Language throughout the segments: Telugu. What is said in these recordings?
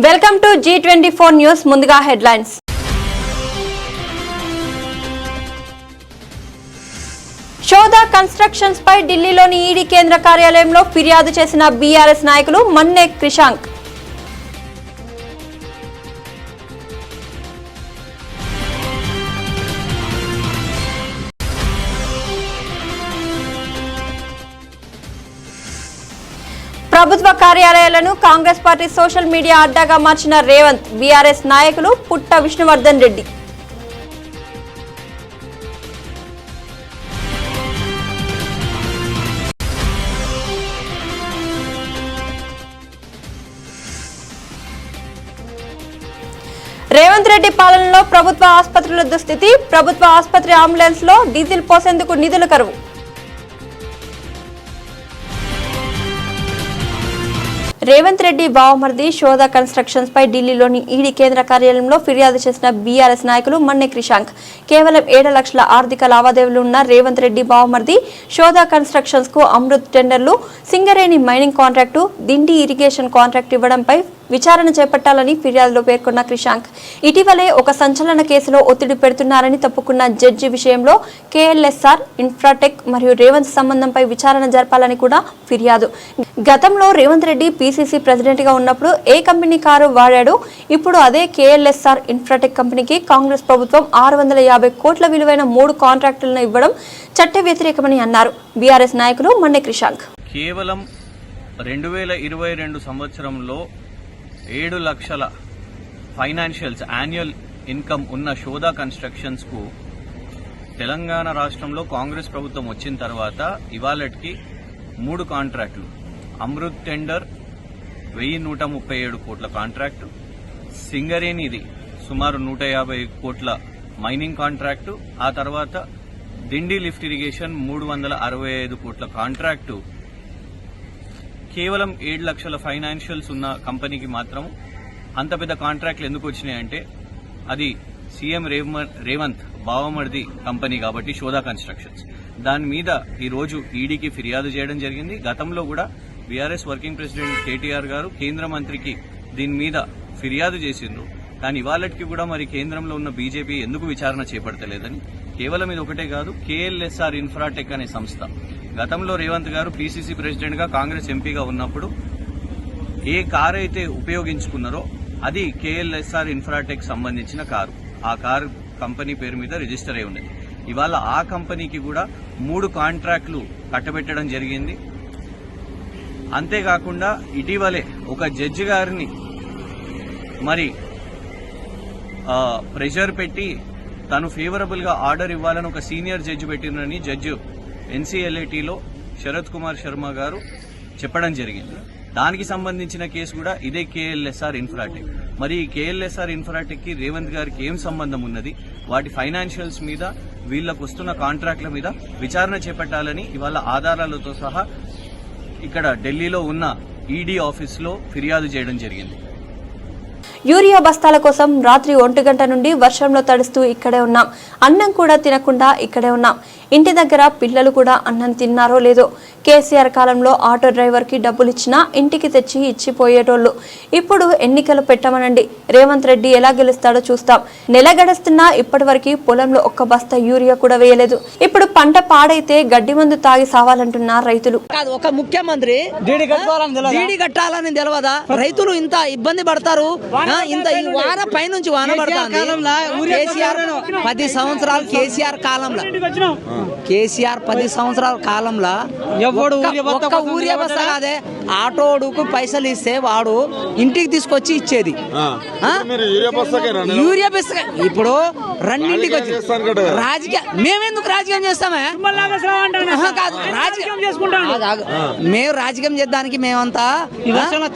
Welcome to G24 news. ముందుగా హెడ్లైన్స్. షోదా కన్స్ట్రక్షన్స్ పై ఢిల్లీలోని ఈడీ కేంద్ర కార్యాలయంలో ఫిర్యాదు చేసిన బీఆర్ఎస్ నాయకులు మన్నే క్రిషాంక్. ప్రభుత్వ కార్యాలయాలను కాంగ్రెస్ పార్టీ సోషల్ మీడియా అడ్డాగా మార్చిన రేవంత్. బీఆర్ఎస్ నాయకులు పుట్ట విష్ణువర్ధన్ రెడ్డి. రేవంత్ రెడ్డి పాలనలో ప్రభుత్వ ఆసుపత్రుల దుస్థితి. ప్రభుత్వ ఆసుపత్రి అంబులెన్స్ లో డీజిల్ పోసేందుకు నిధులు కరువు. రేవంత్ రెడ్డి బావమర్ది షోదా కన్స్ట్రక్షన్స్ పై ఢిల్లీలోని ఈడీ కేంద్ర కార్యాలయంలో ఫిర్యాదు చేసిన బీఆర్ఎస్ నాయకులు మన్నే క్రిషాంక్. కేవలం 7 లక్షల ఆర్థిక లావాదేవీలు ఉన్న రేవంత్ రెడ్డి బావమర్ది షోదా కన్స్ట్రక్షన్స్ కు అమృత్ టెండర్లు, Singareni mining contract, Dindi irrigation contract ఇవ్వడంపై విచారణ చేపట్టాలని ఫిర్యాదులో పేర్కొన్న క్రిషాంక్ ఇటీవలే ఒక సంచలన కేసులో ఒత్తిడి పెడుతున్నారని తప్పుకున్న జడ్జి విషయంలో కేఎల్ఎస్ఆర్ ఇన్ఫ్రాటెక్ మరియు రేవంత్ సంబంధంపై విచారణ జరపాలని కూడా ఫిర్యాదు. గతంలో రేవంత్ రెడ్డి పీసీసీ ప్రెసిడెంట్ గా ఉన్నప్పుడు ఏ కంపెనీ కారు వాడాడు, ఇప్పుడు అదే కేఎల్ఎస్ఆర్ ఇన్ఫ్రాటెక్ కంపెనీకి కాంగ్రెస్ ప్రభుత్వం 650 కోట్ల విలువైన 3 కాంట్రాక్టులను ఇవ్వడం చట్ట వ్యతిరేకమని అన్నారు బీఆర్ఎస్ నాయకులు మన్నే క్రిషాంక్. కేవలం 2022 సంవత్సరంలో 7 లక్షల ఫైనాన్షియల్స్ యాన్యువల్ ఇన్కమ్ ఉన్న షోదా కన్స్ట్రక్షన్స్ కు తెలంగాణ రాష్ట్రంలో కాంగ్రెస్ ప్రభుత్వం వచ్చిన తర్వాత ఇవాళకి 3 కాంట్రాక్టులు, అమృత్ టెండర్ 1137 కోట్ల కాంట్రాక్టు, సింగరేణిది సుమారు 150 కోట్ల మైనింగ్ కాంట్రాక్టు, ఆ తర్వాత దిండి లిఫ్ట్ ఇరిగేషన్ 365 కోట్ల కాంట్రాక్టు కేవలం 7 లక్షల ఫైనాన్షియల్స్ ఉన్న కంపెనీకి మాత్రం అంత పెద్ద కాంట్రాక్ట్లు ఎందుకు వచ్చినాయంటే అది సీఎం రేవంత్ బావమర్ది కంపెనీ కాబట్టి షోదా కన్స్ట్రక్షన్స్. దాని మీద ఈ రోజు ఈడీకి ఫిర్యాదు చేయడం జరిగింది. గతంలో కూడా బీఆర్ఎస్ వర్కింగ్ ప్రెసిడెంట్ కేటీఆర్ గారు కేంద్ర మంత్రికి దీని మీద ఫిర్యాదు చేసిండ్రు. కానీ ఇవాళకి కూడా మరి కేంద్రంలో ఉన్న బీజేపీ ఎందుకు విచారణ చేపడతలేదని, కేవలం ఇది ఒకటే కాదు, కేఎల్ఎస్ఆర్ ఇన్ఫ్రాటెక్ అనే సంస్థ గతంలో రేవంత్ గారు పీసీసీ ప్రెసిడెంట్ గా కాంగ్రెస్ ఎంపీగా ఉన్నప్పుడు ఏ కారు అయితే ఉపయోగించుకున్నారో అది కేఎల్ఎస్ఆర్ ఇన్ఫ్రాటెక్ సంబంధించిన కారు. ఆ కారు కంపెనీ పేరు మీద రిజిస్టర్ అయి ఉన్నది. ఇవాళ ఆ కంపెనీకి కూడా 3 కాంట్రాక్టులు కట్టబెట్టడం జరిగింది. అంతేకాకుండా ఇటీవలే ఒక జడ్జి గారిని మరి ప్రెషర్ పెట్టి తను ఫేవరబుల్ గా ఆర్డర్ ఇవ్వాలని ఒక సీనియర్ జడ్జి పెట్టినని జడ్జి ఎన్సీఎల్ఏటీలో శరత్ కుమార్ శర్మ గారు చెప్పడం జరిగింది. దానికి సంబంధించిన కేసు కూడా ఇదే కేఎల్ఎస్ఆర్ ఇన్ఫ్రాటెక్. మరి ఈ కేఎల్ఎస్ఆర్ ఇన్ఫ్రాటెక్ కి రేవంత్ గారికి ఏం సంబంధం ఉన్నది, వాటి ఫైనాన్షియల్స్ మీద వీళ్లకు వస్తున్న కాంట్రాక్ట్ల మీద విచారణ చేపట్టాలని ఇవాళ ఆధారాలతో సహా ఇక్కడ ఢిల్లీలో ఉన్న ఈడీ ఆఫీసులో ఫిర్యాదు చేయడం జరిగింది. యూరియా బస్తాల కోసం రాత్రి 1 గంట నుండి వర్షంలో తడుస్తూ ఇక్కడే ఉన్నాం. అన్నం కూడా తినకుండా ఇక్కడే ఉన్నాం. ఇంటి దగ్గర పిల్లలు కూడా అన్నం తిన్నారో లేదో. కేసీఆర్ కాలంలో ఆటో డ్రైవర్ కి డబ్బులు ఇచ్చినా ఇంటికి తెచ్చి ఇచ్చిపోయేటోళ్లు. ఇప్పుడు ఎన్నికలు పెట్టమనండి, రేవంత్ రెడ్డి ఎలా గెలుస్తాడో చూస్తాం. నెల గడుస్తున్నా ఇప్పటి వరకు పొలంలో ఒక్క బస్తా యూరియా కూడా వేయలేదు. ఇప్పుడు పంట పాడైతే గడ్డి మందు తాగి సావాలంటున్న రైతులు. ఒక ముఖ్యమంత్రి డీడీ కట్టాలని తెలియదా? రైతులు ఇంత ఇబ్బంది పడతారు. ఇంత ఈ వాన పైనుంచి వాన పడుతుంది. కేసీఆర్ 10 సంవత్సరాలు కేసీఆర్ 10 సంవత్సరాల కాలంలో ఒక్క ఊరియా బస్తా కాదే, ఆటోడుకు పైసలు ఇస్తే వాడు ఇంటికి తీసుకొచ్చి ఇచ్చేది. యూరియా బస్తా ఇప్పుడు రెండింటికి వచ్చి రాజకీయ మేమెందుకు రాజకీయం చేస్తామే? మేము రాజకీయం చేద్దానికి మేమంతా వర్షంలో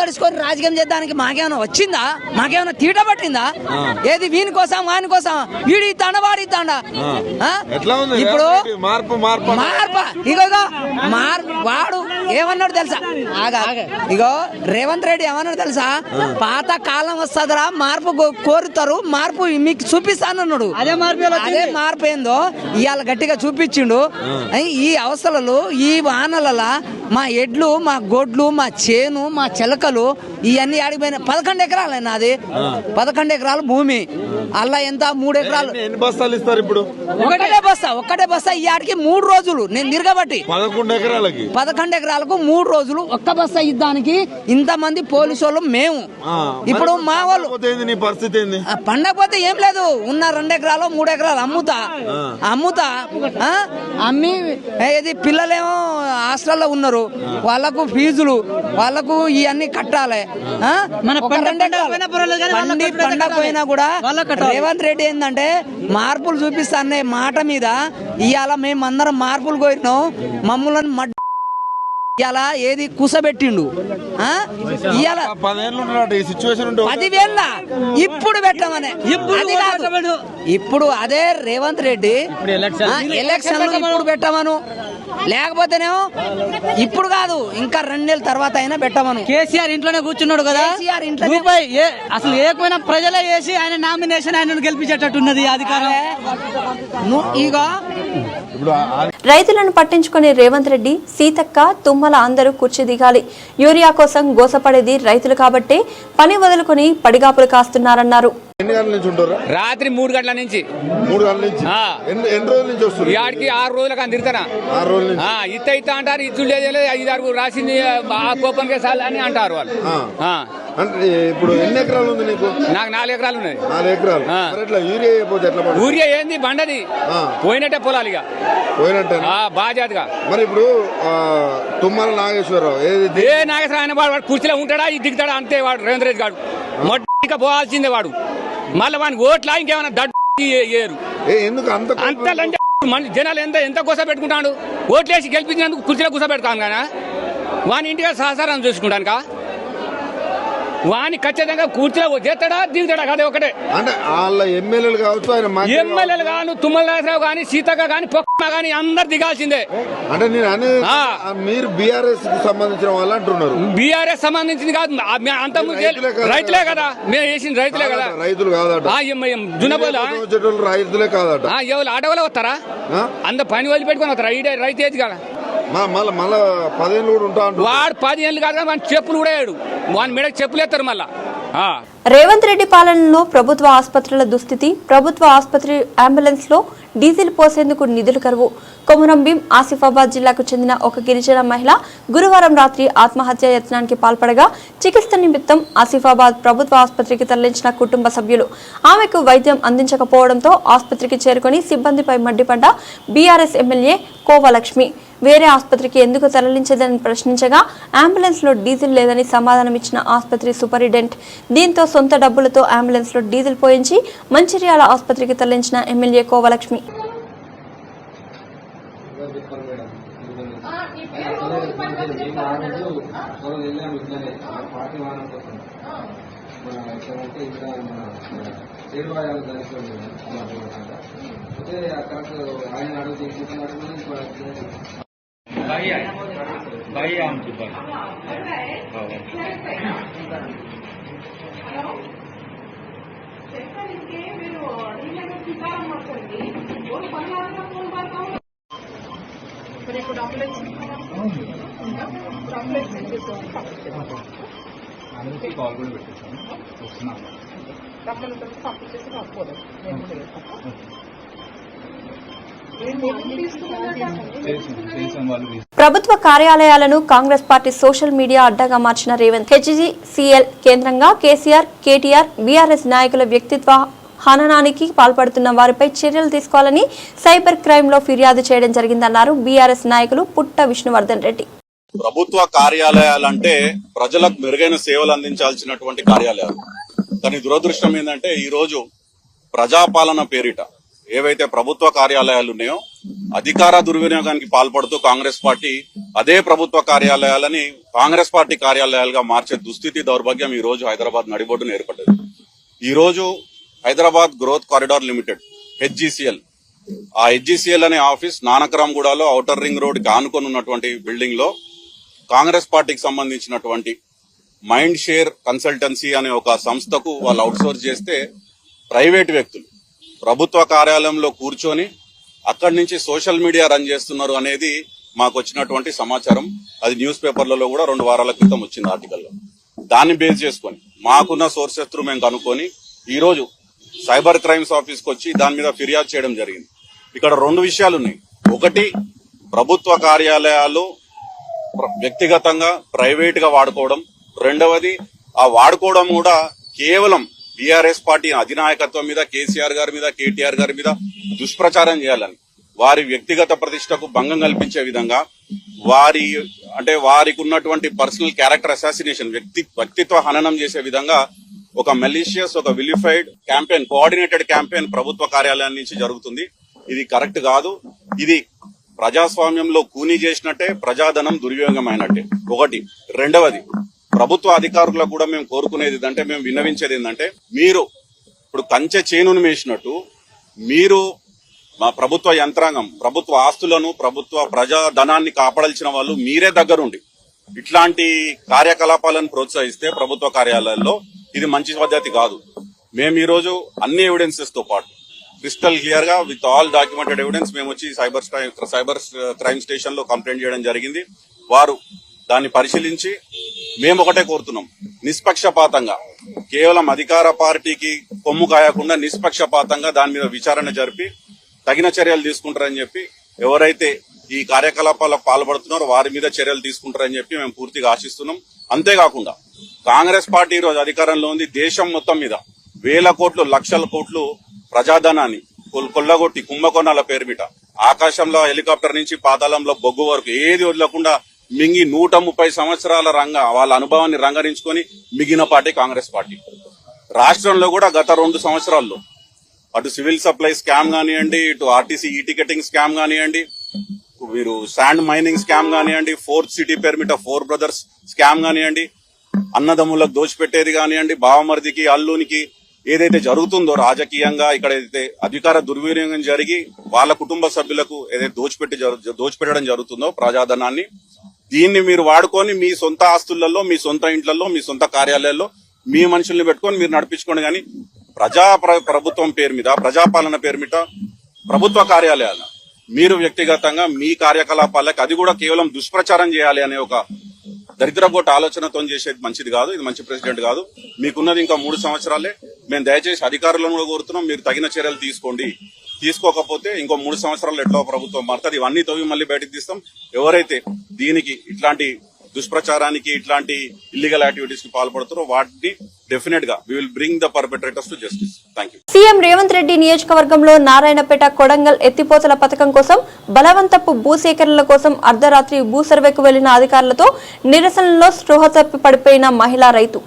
తడుచుకొని రాజకీయం చేద్దానికి మాకేమైనా వచ్చిందా? మాకేమైనా తీట పట్టిందా? ఏది వీని కోసం వాని కోసం వీడి తాండ వాడి తాండ ఎట్లా ఉంది ఇప్పుడు మార్పు ఇగో వాడు ఏమన్నాడు తెలుసా? ఇగో రేవంత్ రెడ్డి ఏమన్నాడు తెలుసా? పాత కాలం వస్తుందిరా, మార్పు కోరుతారు, మార్పు మీకు చూపిస్తానన్నాడు. అదే మార్పు ఏందో ఇవాళ గట్టిగా చూపించిండు. ఈ అవసరాలు ఈ వానల మా ఎడ్లు, మా గొడ్లు, మా చేను, మా చిలకలు ఇవన్నీ ఆడిపోయిన 11 ఎకరాలు నాది. 11 ఎకరాలు భూమి. అలా ఎంత 3 ఎకరాలు. ఎన్ని బస్తాలు ఇస్తారు ఇప్పుడు? ఒక్కటే బస్తా ఈ ఆడికి 3 రోజులు నేను తిరగబట్టి 11 ఎకరాలకి 11 ఎకరాలకు 3 రోజులు ఒక్క బస్తా ఇద్దానికి ఇంతమంది పోలీసు వాళ్ళు మేము. ఇప్పుడు మా వాళ్ళు నీ పరిస్థితి ఏంది? పండకపోతే ఏం లేదు, ఉన్న 2 ఎకరాలు 3 ఎకరాలు అమ్ముతా అమ్మి ఇది పిల్లలేమో హాస్టల్లో ఉన్నారు, వాళ్ళకు ఫీజులు, వాళ్ళకు ఇవన్నీ కట్టాలి. పండకపోయినా కూడా రేవంత్ రెడ్డి ఏంటంటే మార్పులు చూపిస్తానే మాట మీద ఇవాళ మేమందరం మార్పులు కోరినాం. మమ్మల్ని ఇవాళ ఏది కూసబెట్టిండు. ఇవాళ 10,000 ఇప్పుడు పెట్టమనే ఇప్పుడు అదే రేవంత్ రెడ్డి ఎలక్షన్ ఇప్పుడు పెట్టమను, లేకపోతేనేమో ఇప్పుడు కాదు ఇంకా 2 నెలల తర్వాత అయినా పెట్టమను. కేసీఆర్ ఇంట్లోనే కూర్చున్నాడు కదా, అసలు ఏకమైన ప్రజలే వేసి ఆయన నామినేషన్ ఆయన గెలిపించేటట్టున్నది అధికారం. ఇక రైతులను పట్టించుకునే రేవంత్ రెడ్డి, సీతక్క, తుమ్మల అందరూ కూర్చి దిగాలి. యూరియా కోసం గోసపడేది రైతులు కాబట్టే పని వదులుకొని పడిగాపులు కాస్తున్నారన్నారు. ఎన్ని గంటల నుంచి ఉంటారు? రాత్రి 3 గంటల నుంచి. 3 గంటల నుంచి ఎన్ని రోజుల నుంచి వస్తుంది? ఇవాడికి 6 రోజులకు అందిరుతారా? 6 రోజుల నుంచి ఇత్త అంటారు, ఇచ్చు లేదు, 5-6 రాసింది ఆ కోపం కేసాలు అని అంటారు వాళ్ళు. అంటే ఇప్పుడు ఎన్ని ఎకరాలు ఉంది నీకు? నాకు 4 ఎకరాలు ఉన్నాయి. 4 ఎకరాలు. యూరియా అయిపోతే ఎట్లా? యూరియా ఏంది బండది పోయినట్టే పొలాలు ఇక పోయినట్టే బాధ్యతగా. మరి ఇప్పుడు తుమ్మల నాగేశ్వరరావు ఏ నాగేశ్వరరావు ఆయన వాడు కుర్చీలో ఉంటాడా, ఇది దిగుతాడా అంతే. వాడు రేవంత్ రెడ్డి గారు మొట్టిగా పోవాల్సిందే వాడు. మళ్ళీ వాడిని ఓట్లా ఇంకేమైనా దడ్డు ఎందుకు అంత లంచ జనాలు ఎంత కూస పెట్టుకుంటాడు. ఓట్లేసి గెలిపించినందుకు కుర్చీలో కూస పెడతాను కానీ వాని ఇంటిగా సహసారం చూసుకుంటానుకా. వాని ఖచ్చితంగా కూర్చో చేస్తాడా దిగుతాడా కదా ఒకటే. అంటే వాళ్ళ ఎమ్మెల్యేలు కావచ్చు, ఎమ్మెల్యేలు కాను, తుమ్మల నాగేశ్వరరావు కానీ, సీతక్క కానీ, పొక్క కానీ అందరు దిగాల్సిందే. అంటే నేను మీరు బీఆర్ఎస్ కు సంబంధించిన వాళ్ళు అంటున్నారు. బీఆర్ఎస్ సంబంధించింది కాదు, అంత రైతులే కదా మేము వేసిన రైతులే కదా. రైతులు కాదట, రైతులే కాదట. ఎవరు ఆటోలో వస్తారా? అంత పని వదిలిపెట్టుకుని వస్తారా? ఈ రైతు ఏది కదా. మళ్ళా 10 ఏళ్ళు కూడా ఉంటా. వాడు 10 ఏళ్ళు కాదు, వాడి చెప్పులు కూడా వేయడు, వాని మెడకు చెప్పులు ఎత్తారు మళ్ళా. రేవంత్ రెడ్డి పాలనలో ప్రభుత్వ ఆసుపత్రుల దుస్థితి. ప్రభుత్వ ఆసుపత్రి అంబులెన్స్ లో డీజిల్ పోసేందుకు నిధులు కరువు. కొమురంభీం ఆసిఫాబాద్ జిల్లాకు చెందిన ఒక గిరిజన మహిళ గురువారం రాత్రి ఆత్మహత్య యత్నానికి పాల్పడగా చికిత్స నిమిత్తం ఆసిఫాబాద్ ప్రభుత్వ ఆసుపత్రికి తరలించిన కుటుంబ సభ్యులు ఆమెకు వైద్యం అందించకపోవడంతో ఆసుపత్రికి చేరుకుని సిబ్బందిపై మండిపడ్డ బీఆర్ఎస్ ఎమ్మెల్యే కోవలక్ష్మి వేరే ఆసుపత్రికి ఎందుకు తరలించదని ప్రశ్నించగా అంబులెన్స్ లో డీజిల్ లేదని సమాధానమిచ్చిన ఆసుపత్రి సూపరింటెండెంట్. దీంతో సొంత డబ్బులతో అంబులెన్స్ లో డీజిల్ పోయించి మంచిర్యాల ఆసుపత్రికి తరలించిన ఎమ్మెల్యే కోవలక్ష్మి. ప్రభుత్వ కార్యాలయాలను కాంగ్రెస్ పార్టీ సోషల్ మీడియా అడ్డాగా మార్చిన రేవంత్ హెచ్జీసీఎల్ కేంద్రంగా కేసీఆర్, కేటీఆర్, బీఆర్ఎస్ నాయకుల వ్యక్తిత్వ హననానికి పాల్పడుతున్న వారిపై చర్యలు తీసుకోవాలని సైబర్ క్రైమ్ లో ఫిర్యాదు చేయడం జరిగిందన్నారు బీఆర్ఎస్ నాయకులు పుట్ట విష్ణువర్ధన్ రెడ్డి. ప్రభుత్వ కార్యాలయాలంటే ప్రజలకు మెరుగైన సేవలు అందించాల్సినటువంటి కార్యాలయాలు. కానీ దురదృష్టం ఏంటంటే ఈ రోజు ప్రజాపాలన పేరిట ఏవైతే ప్రభుత్వ కార్యాలయాలు ఉన్నాయో అధికార దుర్వినియోగానికి పాల్పడుతూ కాంగ్రెస్ పార్టీ అదే ప్రభుత్వ కార్యాలయాలని కాంగ్రెస్ పార్టీ కార్యాలయాలుగా మార్చే దుస్థితి, దౌర్భాగ్యం ఈ రోజు హైదరాబాద్ నడిబొడ్డున ఏర్పడ్డది. ఈ రోజు హైదరాబాద్ గ్రోత్ కారిడార్ లిమిటెడ్ హెచ్జీసీఎల్ ఆ హెచ్జిసిఎల్ అనే ఆఫీస్ నానక్రామ్గూడలో ఔటర్ రింగ్ రోడ్ కి ఆనుకొని ఉన్నటువంటి బిల్డింగ్ లో కాంగ్రెస్ పార్టీకి సంబంధించినటువంటి మైండ్ షేర్ కన్సల్టెన్సీ అనే ఒక సంస్థకు వాళ్ళు అవుట్సోర్స్ చేస్తే ప్రైవేట్ వ్యక్తులు ప్రభుత్వ కార్యాలయంలో కూర్చొని అక్కడి నుంచి సోషల్ మీడియా రన్ చేస్తున్నారు అనేది మాకు వచ్చినటువంటి సమాచారం. అది న్యూస్ పేపర్లలో కూడా 2 వారాల క్రితం వచ్చింది ఆర్టికల్లో. దాన్ని బేస్ చేసుకొని మాకున్న సోర్సెస్ త్రూ మేము కనుక్కొని ఈ రోజు సైబర్ క్రైమ్స్ ఆఫీస్కి వచ్చి దాని మీద ఫిర్యాదు చేయడం జరిగింది. ఇక్కడ 2 విషయాలు ఉన్నాయి. ఒకటి, ప్రభుత్వ కార్యాలయాలు వ్యక్తిగతంగా ప్రైవేట్ గా వాడుకోవడం. రెండవది, ఆ వాడుకోవడం కూడా కేవలం బీఆర్ఎస్ పార్టీ అధినాయకత్వం మీద, కేసీఆర్ గారి మీద, కేటీఆర్ గారి మీద దుష్ప్రచారం చేయాలని, వారి వ్యక్తిగత ప్రతిష్టకు భంగం కల్పించే విధంగా, వారికి ఉన్నటువంటి పర్సనల్ క్యారెక్టర్ అసాసినేషన్, వ్యక్తిత్వ హననం చేసే విధంగా ఒక మెలీషియస్, ఒక విలిఫైడ్ క్యాంపెయిన్, కోఆర్డినేటెడ్ క్యాంపెయిన్ ప్రభుత్వ కార్యాలయం నుంచి జరుగుతుంది. ఇది కరెక్ట్ కాదు. ఇది ప్రజాస్వామ్యంలో కూనీ చేసినట్టే, ప్రజాధనం దుర్వినియోగం అయినట్టే. ఒకటి. రెండవది, ప్రభుత్వ అధికారులకు కూడా మేము కోరుకునేది ఏంటంటే, మేము విన్నవించేది ఏంటంటే, మీరు ఇప్పుడు కంచె చేనును మేసినట్టు మీరు మా ప్రభుత్వ యంత్రాంగం, ప్రభుత్వ ఆస్తులను, ప్రభుత్వ ప్రజాధనాన్ని కాపాడాల్సిన వాళ్ళు మీరే దగ్గరుండి ఇట్లాంటి కార్యకలాపాలను ప్రోత్సహిస్తే ప్రభుత్వ కార్యాలయాల్లో ఇది మంచి పద్ధతి కాదు. మేము ఈ రోజు అన్ని ఎవిడెన్సెస్ తో పాటు క్రిస్టల్ క్లియర్ గా విత్ ఆల్ డాక్యుమెంటెడ్ ఎవిడెన్స్ మేము వచ్చి సైబర్ క్రైమ్ స్టేషన్ లో కంప్లైంట్ చేయడం జరిగింది. వారు దాన్ని పరిశీలించి మేము ఒకటే కోరుతున్నాం, నిష్పక్షపాతంగా, కేవలం అధికార పార్టీకి కొమ్ము కాయకుండా నిష్పక్షపాతంగా దాని మీద విచారణ జరిపి తగిన చర్యలు తీసుకుంటారని చెప్పి, ఎవరైతే ఈ కార్యకలాపాలకు పాల్పడుతున్నారో వారి మీద చర్యలు తీసుకుంటారని చెప్పి మేము పూర్తిగా ఆశిస్తున్నాం. అంతేకాకుండా కాంగ్రెస్ పార్టీ ఈ రోజు అధికారంలో ఉంది. దేశం మొత్తం మీద వేల కోట్లు, లక్షల కోట్లు ప్రజాధనాన్ని కొల్లగొట్టి కుంభకోణాల పేరుమిట ఆకాశంలో హెలికాప్టర్ నుంచి పాతాళంలో బొగ్గు వరకు ఏది వదలకుండా మింగి 130 సంవత్సరాల వాళ్ళ అనుభవాన్ని రంగరించుకొని మిగిలిన పార్టీ కాంగ్రెస్ పార్టీ. రాష్ట్రంలో కూడా గత 2 సంవత్సరాల్లో అటు సివిల్ సప్లై స్కామ్ కానివ్వండి, ఇటు ఆర్టీసీ ఈ టికెటింగ్ స్కామ్ కానివ్వండి, మీరు శాండ్ మైనింగ్ స్కామ్ కానివ్వండి, 4th సిటీ పేరుమిట 4 బ్రదర్స్ స్కామ్ కానివ్వండి, అన్నదమ్ములకు దోచిపెట్టేది కానివ్వండి, బావమరిదికి అల్లునికి ఏదైతే జరుగుతుందో రాజకీయంగా, ఇక్కడ ఏదైతే అధికార దుర్వినియోగం జరిగి వాళ్ళ కుటుంబ సభ్యులకు ఏదైతే దోచిపెట్టడం జరుగుతుందో ప్రజాధనాన్ని, దీన్ని మీరు వాడుకొని మీ సొంత ఆస్తులలో, మీ సొంత ఇంట్లలో, మీ సొంత కార్యాలయాల్లో మీ మనుషుల్ని పెట్టుకొని మీరు నడిపించుకోండి. కానీ ప్రభుత్వం పేరు మీద, ప్రజాపాలన పేరు మీద ప్రభుత్వ కార్యాలయాలు మీరు వ్యక్తిగతంగా మీ కార్యకలాపాలకు అది కూడా కేవలం దుష్ప్రచారం చేయాలి అనే ఒక దరిద్రపోటు ఆలోచనతో చేసేది మంచిది కాదు. ఇది మంచి ప్రెసిడెంట్ కాదు. మీకున్నది ఇంకా 3 సంవత్సరాలే. మేము దయచేసి అధికారులను కూడా కోరుతున్నాం, మీరు తగిన చర్యలు తీసుకోండి. తీసుకోకపోతే ఇంకో 3 సంవత్సరాలు ఎట్లా ప్రభుత్వం మారుతుంది. ఇవన్నీ తవ్వి మళ్ళీ బయటకు తీస్తాం. ఎవరైతే దీనికి, ఇట్లాంటి దుష్ప్రచారానికి, ఇట్లాంటి ఇల్లీగల్ యాక్టివిటీస్ కి పాల్పడుతారో వాటిని డెఫినెట్ గా we will bring the perpetrators to justice. Thank you. CM Revanth Reddy నియోజకవర్గంలో నారాయణపేట, కొడంగల్ ఎత్తిపోతల పథకం కోసం బలవంతపు భూసేకరణల కోసం అర్ధరాత్రి భూ సర్వేకు వెళ్లిన అధికారులతో నిరసనలో స్పృహ తప్పి పడిపోయిన మహిళా రైతు.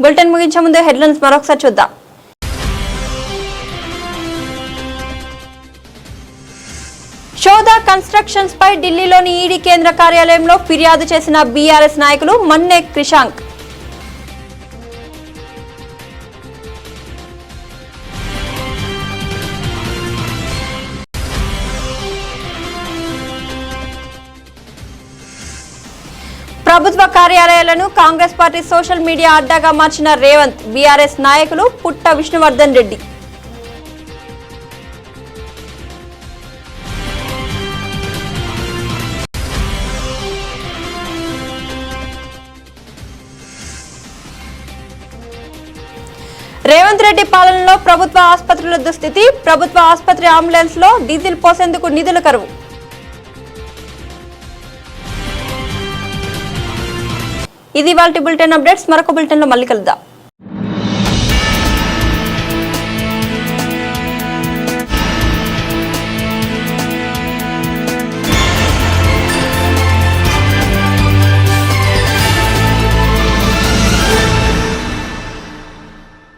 బులెటిన్ ముగించే ముందు హెడ్లైన్స్ మరొకసారి చూద్దాం. శోధా కన్స్ట్రక్షన్స్ పై ఢిల్లీలోని ఈడీ కేంద్ర కార్యాలయంలో ఫిర్యాదు చేసిన బీఆర్ఎస్ నాయకులు మన్నె క్రిషాంక్. ప్రభుత్వ కార్యాలయాలను కాంగ్రెస్ పార్టీ సోషల్ మీడియా అడ్డాగా మార్చిన రేవంత్, బీఆర్ఎస్ నాయకులు పుట్ట విష్ణువర్ధన్ రెడ్డి. రేవంత్ రెడ్డి పాలనలో ప్రభుత్వ ఆసుపత్రుల దుస్థితి, ప్రభుత్వ ఆసుపత్రి అంబులెన్స్ లో డీజిల్ పోసేందుకు నిధుల కరువు. ఇది వాల్టి బులెటిన్ అప్డేట్స్. మరొక బులెటిన్ లో మళ్ళీ కలుద్దాం.